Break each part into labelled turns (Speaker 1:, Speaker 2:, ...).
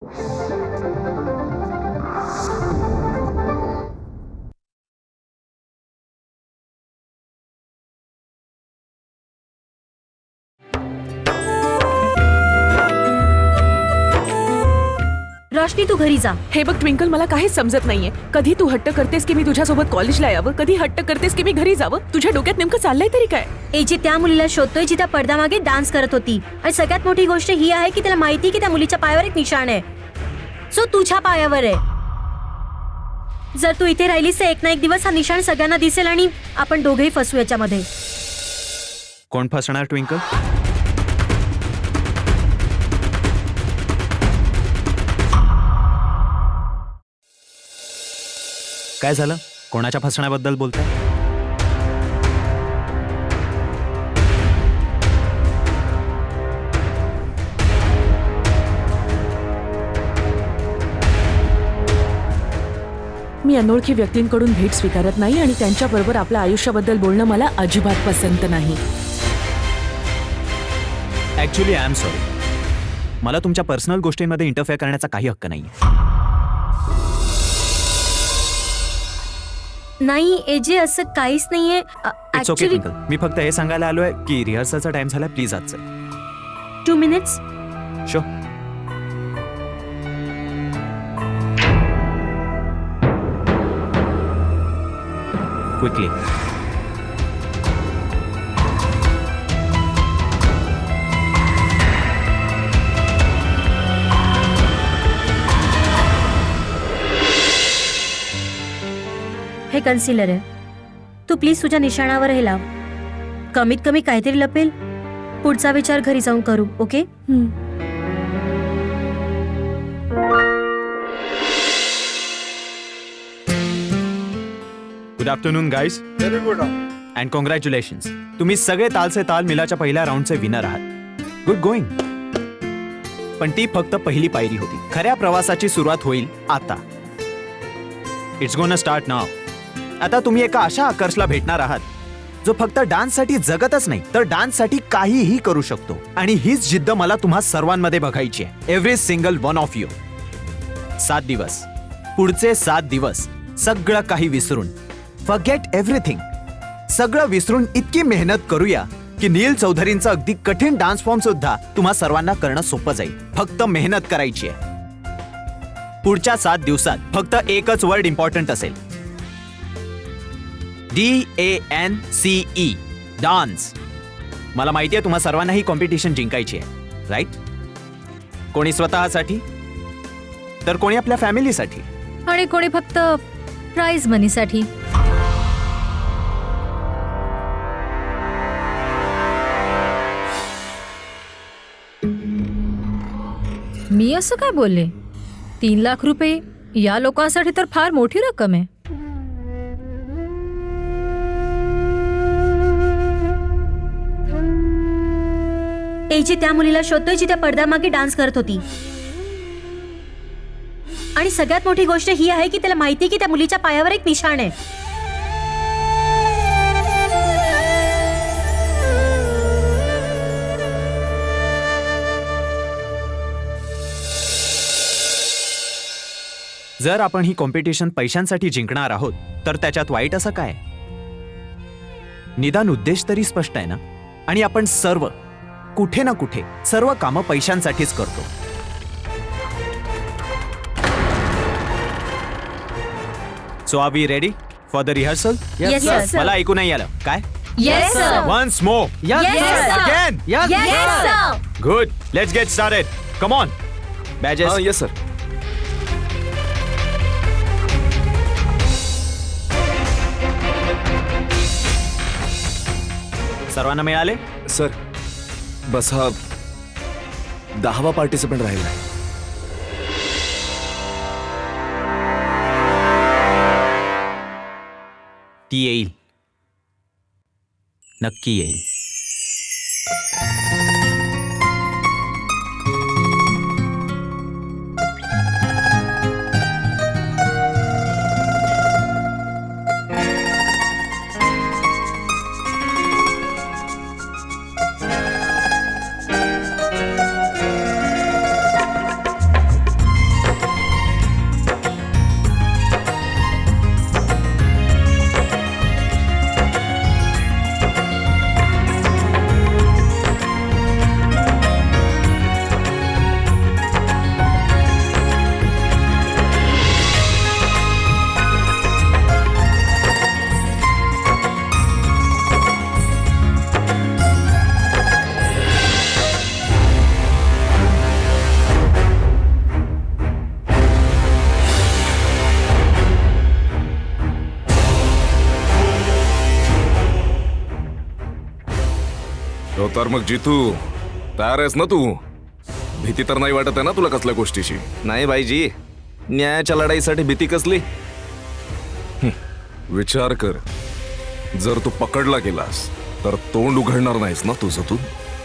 Speaker 1: रोशनी तू घरी जा.
Speaker 2: हे बघ ट्विंकल, मला काहीच समजत नाहीये. कधी तू हट्ट करतेस की मी तुझ्यासोबत कॉलेजला यावं, कधी हट्ट करतेस की मी घरी जावं. तुझ्या डोक्यात नेमकं चाललंय तरी काय?
Speaker 1: एजे त्या मुलीला शोधतोय जी त्या पडद्यामागे डान्स करत होती. आणि सगळ्यात मोठी गोष्ट ही आहे की त्याला माहिती की त्या मुलीच्या पायावर एक निशाण आहे. सो तुझ्या पायावर आहे. जर तू इथे राहिलीस तर एक ना एक दिवस हा निशाण सगळ्यांना दिसेल आणि आपण दोघेही फसू याच्यामध्ये.
Speaker 3: कोण फसणार ट्विंकल? काय झालं? कोणाच्या फसण्याबद्दल बोलताय?
Speaker 2: मी अनोळखी व्यक्तींकडून भेट स्वीकारत नाही आणि त्यांच्याबरोबर आपल्या आयुष्याबद्दल बोलणं मला अजिबात पसंत नाही.
Speaker 3: Actually I am sorry. मला तुमच्या पर्सनल गोष्टींमध्ये इंटरफेअर करण्याचा काही हक्क नाहीये.
Speaker 1: नाही एजे, असं काहीच नाहीये.
Speaker 3: It's okay twinkle. मी फक्त हे सांगायला आलोय की रिहर्सलचा टाइम झाला. प्लीज आज चल.
Speaker 1: 2 minutes.
Speaker 3: शो. क्विकली.
Speaker 1: हे कन्सिलर आहे. तू प्लीज तुझ्या निशाणावर हे लाव. कमीत कमी काहीतरी लपेल. पुढचा विचार घरी जाऊन करू. Okay?
Speaker 3: Good afternoon guys.
Speaker 4: Very good.
Speaker 3: And congratulations. तुम्ही सगळे तालचे ताल मिलाच्या पहिल्या राऊंडचे विनर आहात. Good going. पण ती फक्त पहिली पायरी होती. खऱ्या प्रवासाची सुरुवात होईल आता. इट्स गोना स्टार्ट नाव. आता तुम्ही एका अशा आकर्षला भेटणार आहात जो फक्त डान्ससाठी जगतच नाही तर डान्ससाठी काहीही करू शकतो. आणि हीच जिद्द मला तुम्हा सर्वांमध्ये बघायची आहे. Every single one of you. 7 दिवस, पुढचे 7 दिवस सगळं काही विसरून, फॉरगेट एव्हरीथिंग, सगळं विसरून इतकी मेहनत करूया की नील चौधरींचा अगदी कठीण डान्स फॉर्म सुद्धा तुम्हा सर्वांना करणं सोपं जाईल. फक्त मेहनत करायची आहे. पुढच्या 7 दिवसात फक्त एकच वर्ड इम्पॉर्टंट असेल. DANCE. डान्स. मला माहिती आहे तुम्हा सर्वांना ही कॉम्पिटिशन जिंकायची आहे, राईट? कोणी स्वतःसाठी, तर कोणी आपल्या फॅमिलीसाठी,
Speaker 1: आणि कोणी फक्त प्राइज मनीसाठी.
Speaker 5: मी असं काय बोलले? 3 लाख रुपये या लोकांसाठी तर फार मोठी रक्कम आहे.
Speaker 1: एजे त्या मुलीला शोधतोय जी त्या पडद्यामागे डान्स करत होती. आणि सगळ्यात मोठी गोष्ट ही आहे की त्याला माहिती की त्या मुलीच्या पायावर एक निशाण आहे.
Speaker 3: जर आपण ही कॉम्पिटिशन पैशांसाठी जिंकणार आहोत तर त्याच्यात वाईट असं काय? निदान उद्देश तरी स्पष्ट आहे ना. आणि आपण सर्व कुठे ना कुठे सर्व कामं पैशांसाठीच करतो. So are we ready for the rehearsal?
Speaker 1: Yes, sir.
Speaker 3: मला ऐकू नाही आलं काय?
Speaker 1: Yes, sir.
Speaker 3: Once more.
Speaker 1: Yes, sir.
Speaker 3: Again.
Speaker 1: Yes, sir.
Speaker 3: Good. Let's get started. Come on. Badges.
Speaker 4: Yes sir.
Speaker 3: सर्वांना मिळाले?
Speaker 4: सर बस हा 10वा पार्टिसिपंट राहिला.
Speaker 3: ती येईल, नक्की येईल.
Speaker 4: तर मग जितू तयार आहेस ना तू? भीती तर नाही वाटत आहे ना तुला कसल्या गोष्टीची?
Speaker 6: नाही भाईजी, न्यायाच्या लढाईसाठी भीती कसली?
Speaker 4: विचार कर, जर तू पकडला गेलास तर तोंड उघडणार नाहीस ना तुझं तू?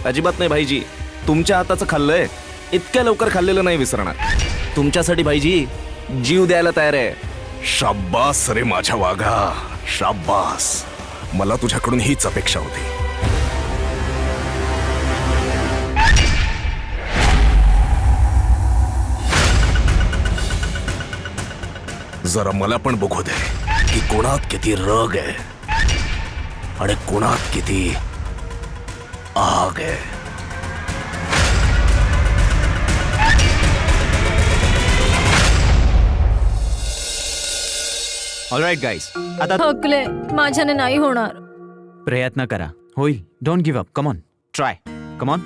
Speaker 6: अजिबात नाही भाईजी, तुमच्या हाताचं खाल्लंय, इतक्या लवकर खाल्लेलं नाही विसरणार. तुमच्यासाठी भाईजी जीव द्यायला तयार आहे.
Speaker 4: शाब्बास रे माझ्या वाघा, शाब्बास. मला तुझ्याकडून हीच अपेक्षा होती. जरा मला पण बघू दे की कोणात किती रग आहे आणि कोणात किती आग आहे.
Speaker 3: ऑलराईट गाईज, आता
Speaker 5: थकले, माझ्याने नाही होणार.
Speaker 3: प्रयत्न करा, होईल. Don't give up. Come on, try. Come on.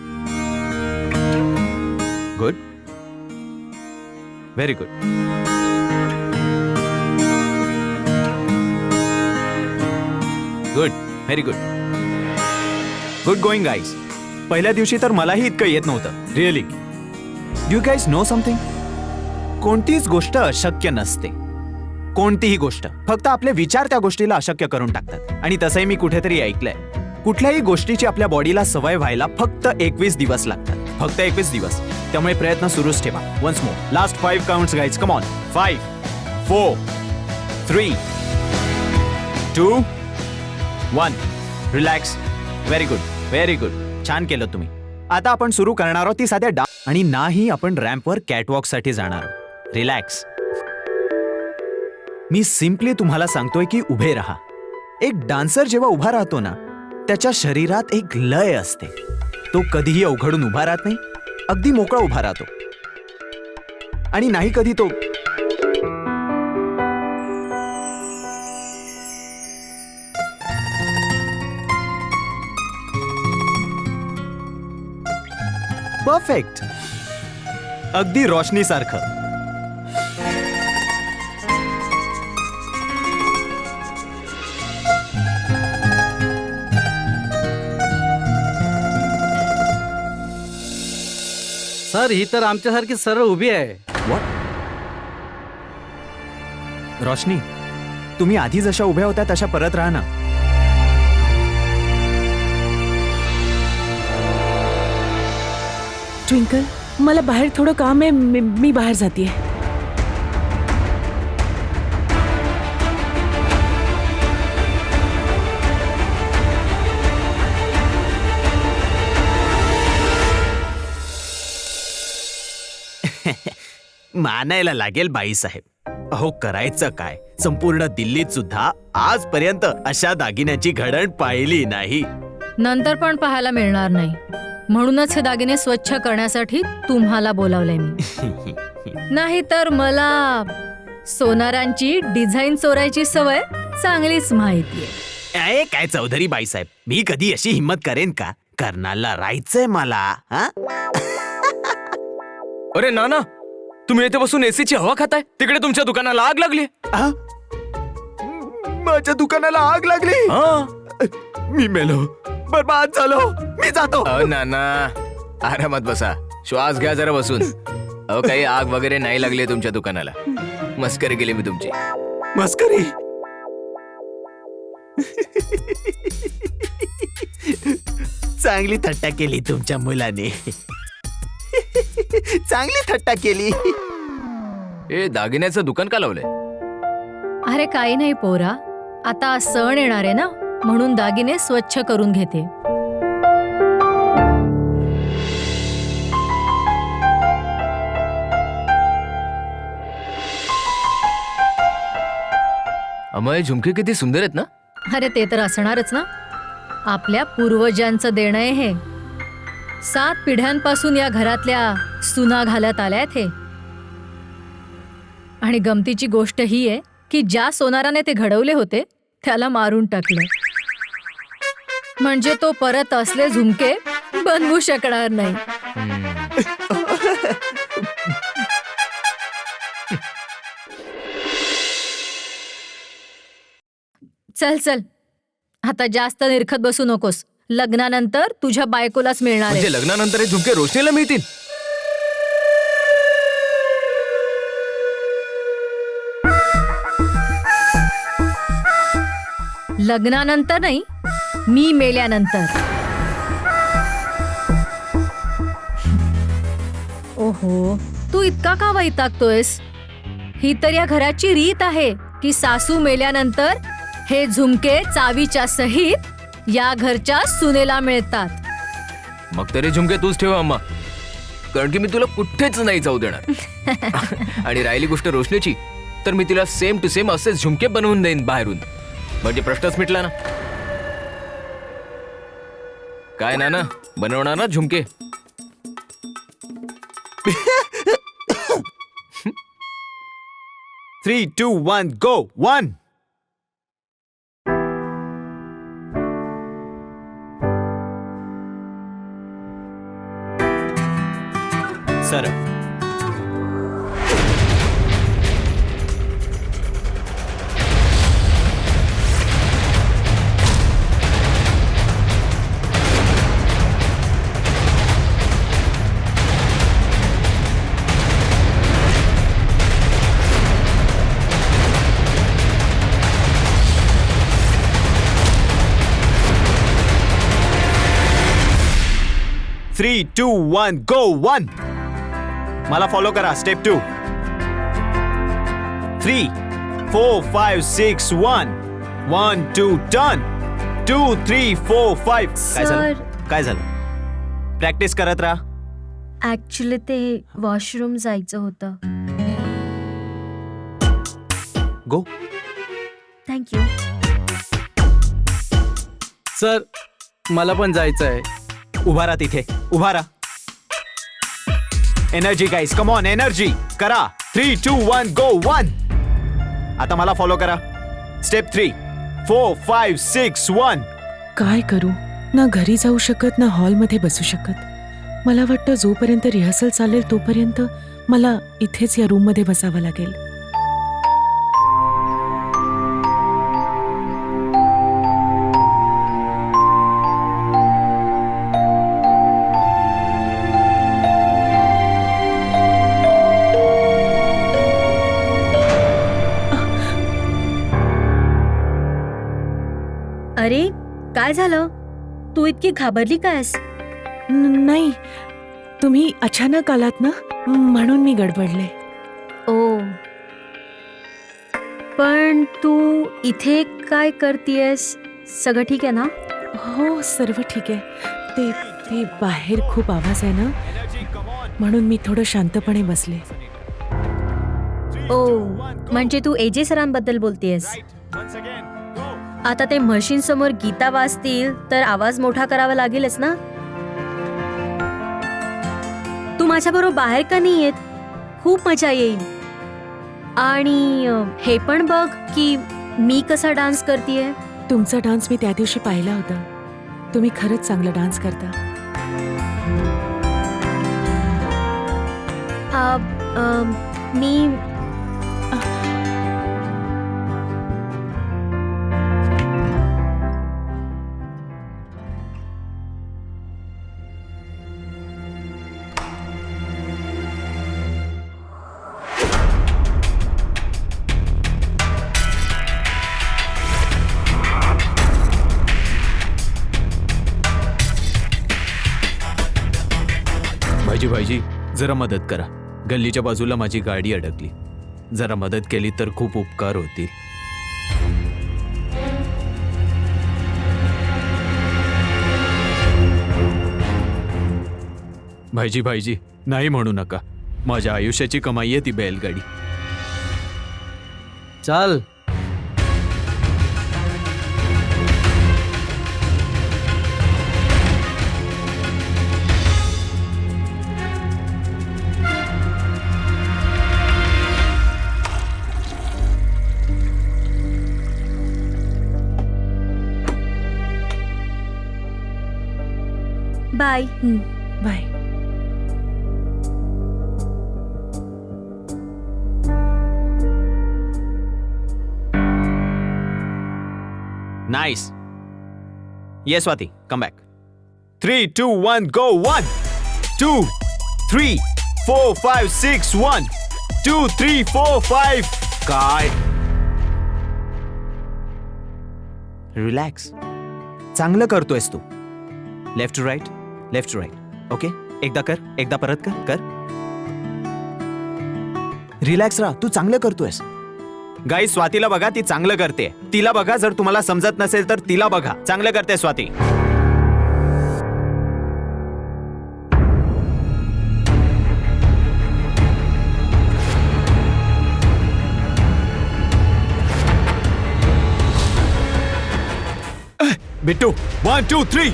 Speaker 3: Good, very good. Good, very good. Good going guys. पहिल्या दिवशी तर मलाही इतकं येत नव्हतं, really. You guys know something? कोणतीच गोष्ट अशक्य नसते. कोणतीही गोष्ट, फक्त आपले विचार त्या गोष्टीला अशक्य करून टाकतात. आणि तसंही मी कुठेतरी ऐकलंय, कुठल्याही गोष्टीची आपल्या बॉडीला सवय व्हायला फक्त 21 दिवस लागतात. फक्त 21 दिवस. त्यामुळे प्रयत्न सुरूच ठेवा. Once more, last 5 counts guys. Come on. 5 4 3 2 1. Relax. Very good, very good. छान केलं तुम्ही. आता आपण सुरू करणार आहोत ती साध्या आणि नाही आपण रॅम्पवर कॅटवॉक साठी जाणार आहोत. रिलॅक्स. मी सिम्पली तुम्हाला सांगतोय की उभे राहा. एक डान्सर जेव्हा उभा राहतो ना, त्याच्या शरीरात एक लय असते. तो कधीही अवघडून उभा राहत नाही, अगदी मोकळा उभा राहतो. आणि नाही कधी तो परफेक्ट, अगदी रोशनी सारखं.
Speaker 7: सर, ही तर आमच्यासारखी सरळ उभी आहे.
Speaker 3: रोशनी, तुम्ही आधी जशा उभ्या होत्या तशा परत राहा ना.
Speaker 2: ट्विंकल, मला बाहेर थोडं काम आहे, मी बाहेर जाते.
Speaker 3: मानायला लागेल बाईसाहेब. अहो, करायचं काय, संपूर्ण दिल्लीत सुद्धा आजपर्यंत अशा दागिन्याची घडण पाहिली नाही.
Speaker 5: नंतर पण पाहायला मिळणार नाही. म्हणूनच हे दागिने स्वच्छ करण्यासाठी तुम्हाला बोलावलंय मी. नाही तर मला सोनारांची डिझाईन चोरायची सवय चांगलीच माहितीये.
Speaker 3: काय चौधरी बाईसाहेब, मी कधी अशी हिम्मत करेन का? कर्नालला राहायचंय मला. हा?
Speaker 7: अरे नाना, तुम्ही इथे बसून एसीची हवा खाताय, तिकडे तुमच्या दुकानाला आग लागली.
Speaker 3: हा? माझ्या दुकानाला आग लागली. मी मेलो, बरबाद झालो. मी जातो.
Speaker 8: नाना, आरामात बसा, श्वास घ्या जरा बसून. अहो, काही आग वगैरे नाही लागली तुमच्या दुकानाला. मस्करी केली मी तुमची.
Speaker 3: मस्करी? चांगली थट्टा केली तुमच्या मुलाने. चांगली थट्टा केली.
Speaker 8: ए, दागिन्याचं दुकान का लावलंय?
Speaker 5: अरे काही नाही पोरा, आता सण येणार आहे ना, म्हणून दागिने स्वच्छ करून घेते.
Speaker 8: अमय, झुमके किती सुंदर आहेत ना.
Speaker 5: अरे ते तर असणारच ना, आपल्या पूर्वजांचं देणं आहे हे. 7 पिढ्यांपासून या घरातल्या सुना घालत आल्यात हे. आणि गमतीची गोष्ट ही आहे की ज्या सोनाराने ते घडवले होते त्याला मारून टाकलं, म्हणजे तो परत असले झुमके बनवू शकणार नाही. चल चल, आता जास्त निरखत बसू नकोस. लग्नानंतर तुझ्या बायकोलाच मिळणार
Speaker 8: म्हणजे
Speaker 5: आहे.
Speaker 8: लग्नानंतर हे झुमके रोशनीला मिळतील?
Speaker 5: लग्नानंतर नाही, मी मेल्यानंतर. ओहो, तू इतका का वैतागतोयस? ही तर या घराची रीत आहे की सासू मेल्यानंतर हे झुमके चावीच्या सहित या घरच्या सुनेला मिळतात.
Speaker 8: मग तरी झुमके तूच ठेव अम्मा, कारण की मी तुला कुठेच नाही जाऊ देणार. आणि राहिली गोष्ट रोशनीची, तर मी तिला सेम टू सेम असेच झुमके बनवून देईन बाहेरून. म्हणजे प्रश्नच मिटला ना. काय ना बनवणार ना झुमके?
Speaker 3: Three two one go. 1. Sir, three two one go. 1. मला फॉलो करा. स्टेप 2. 3 4 5 6 1 1 2 टर्न. 2 3 4 5. काय झालं? काय झालं? प्रॅक्टिस करत राहा.
Speaker 1: ऍक्च्युली ते वॉशरूम जायचं होतं.
Speaker 3: गो.
Speaker 1: थँक्यू.
Speaker 7: सर मला पण जायचं आहे.
Speaker 3: उभा राहा तिथे. उभा राहा. Energy guys, come on, energy करा. 3 2 1 गो. 1. आता मला फॉलो करा. स्टेप 3 4 5 6 1.
Speaker 2: काय करू? ना घरी जाऊ शकत ना हॉलमध्ये बसू शकत. मला वाटतं जोपर्यंत रिहर्सल चालेल तोपर्यंत मला इथेच या रूममध्ये बसावं लागेल.
Speaker 1: अरे काय झालं? तू इतकी घाबरली कायस?
Speaker 2: नाही, तुम्ही अचानक आलात ना, म्हणून मी गडबडले.
Speaker 1: ओ, पण तू इथे काय करतेयस? सगळं ठीक आहे ना?
Speaker 2: हो, सर्व ठीक आहे. ते ते बाहेर खूप आवाज आहे ना, म्हणून मी थोडं शांतपणे बसले.
Speaker 1: ओ, म्हणजे तू एजे सरांबद्दल बोलतेयस. आता ते म्हशीन समोर गीता वाचतील तर आवाज मोठा करावा लागेलच ना. तू माझ्याबरोबर बाहेर का नाही येत? खूप मजा येईल. आणि हे पण बघ की मी कसा डान्स करतेय.
Speaker 2: तुमचा डान्स मी त्या दिवशी पाहिला होता. तुम्ही खरंच चांगला डान्स करता.
Speaker 1: मी
Speaker 3: भाईजी जरा मदत करा. गल्लीच्या बाजूला माझी गाडी अडकली. जरा मदत केली तर खूप उपकार होतील. भाईजी नाही म्हणू नका. माझ्या आयुष्याची कमाई आहे ती बैलगाडी.
Speaker 7: चाल.
Speaker 1: बाय.
Speaker 2: बाय.
Speaker 3: नाईस. ये स्वाती, कम बॅक. 3, 2, 1, go. 1, 2, 3, 4, 5, 6, 1, 2, 3, 4, 5. काय? रिलॅक्स. चांगलं करतोयस तू. Left to right, left to right. Okay, एकदा कर, एकदा परत कर. रिलॅक्स राहा, तू चांगलं करतोयस. गाई, स्वातीला बघा, ती चांगलं करते. तिला बघा, जर तुम्हाला समजत नसेल तर तिला बघा. चांगलं करते Swati. Bittu, 1, 2, 3.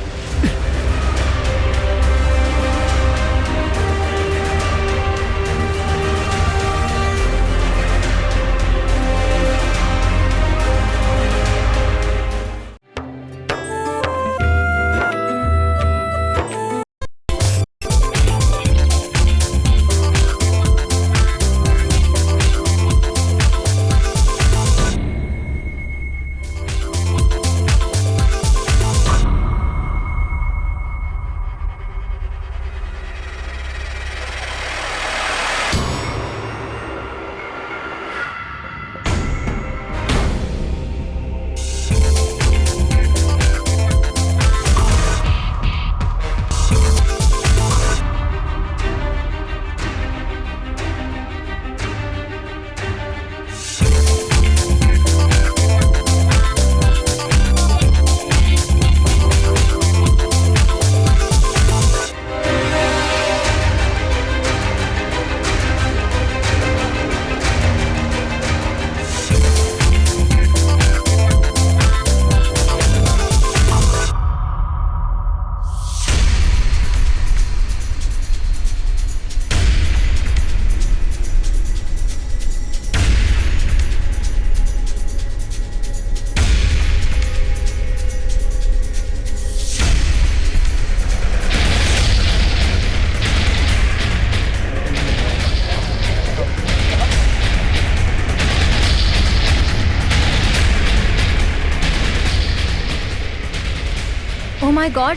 Speaker 5: Oh my God,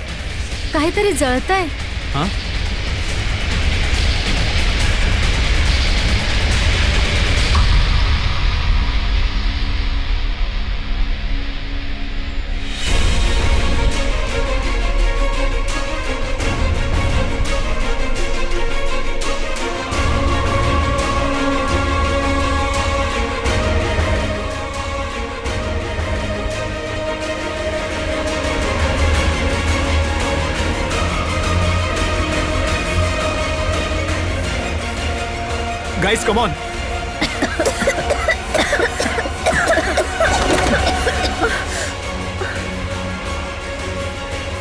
Speaker 5: काहीतरी जळतंय.
Speaker 3: हा? Guys, come on.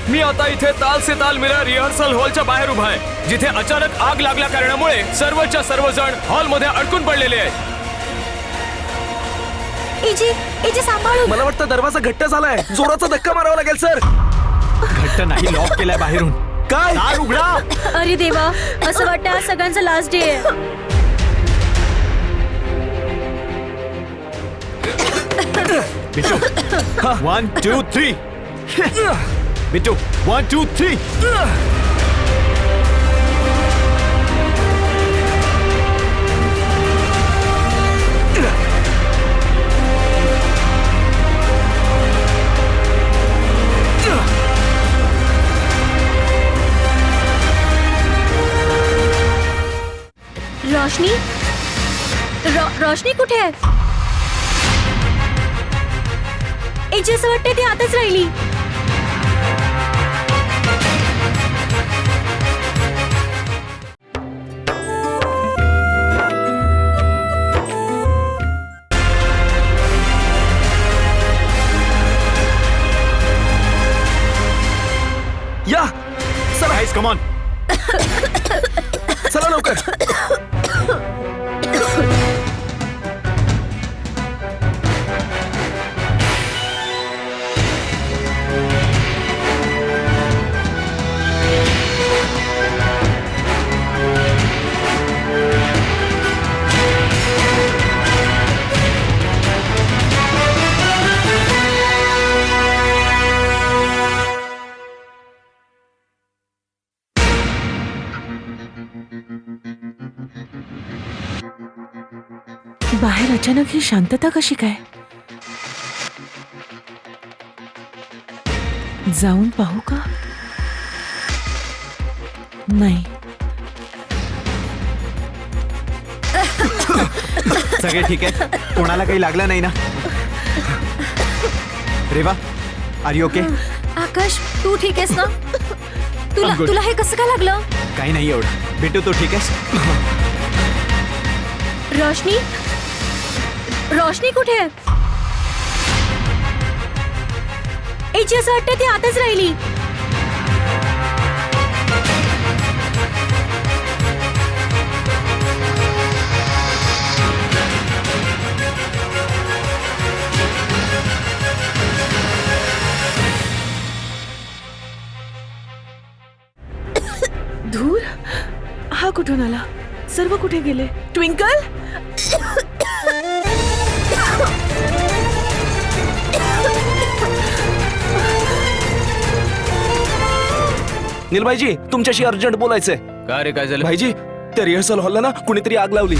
Speaker 7: मी आता इथे ताल से ताल मिला रिहर्सल हॉलच्या बाहेर उभा आहे, जिथे अचानक आग लागल्या कारणामुळे सर्वच्या सर्वजण हॉलमध्ये अडकून पडलेले आहेत.
Speaker 1: इजी सांभाळून.
Speaker 6: मला वाटतं दरवाजा घट्ट झालाय. जोराचा धक्का मारावा लागेल सर.
Speaker 3: घट्ट नाही, लॉक केलाय बाहेरून.
Speaker 6: काय?
Speaker 3: दार उघडा.
Speaker 1: अरे देवा, असं वाटतं आज सगळ्यांचा लास्ट डे आहे.
Speaker 3: बिट्टू, 1, 2, 3. बिट्टू, 1, 2, 3.
Speaker 1: रोशनी, रोशनी कुठे आहे? इजी, असं वाटतंय ती आताच राहिली.
Speaker 6: या चला.
Speaker 3: Guys, come on.
Speaker 6: चला लवकर.
Speaker 2: बाहेर अचानक ही शांतता कशी काय? जाऊन पाहू का? नाही.
Speaker 3: सगळे ठीक आहे? कोणाला काही लागलं नाही ना? Reva, are you okay?
Speaker 1: Akash, तू ठीक आहेस ना?
Speaker 3: I'm good.
Speaker 1: तुला हे कसं काय लागलं?
Speaker 3: काही नाही एवढं. बिट्टू तू ठीक आहेस?
Speaker 1: रोशनी रोशनी कुठे आहे? एची असं वाटतं ती आतच राहिली.
Speaker 2: धूर, हा कुठून आला? सर्व कुठे गेले? ट्विंकल,
Speaker 6: नीलभाईजी तुमच्याशी अर्जंट बोलायचंय.
Speaker 8: का रे काय झालं?
Speaker 6: भाईजी त्या रिहर्सल हॉलला ना कुणीतरी आग लावली.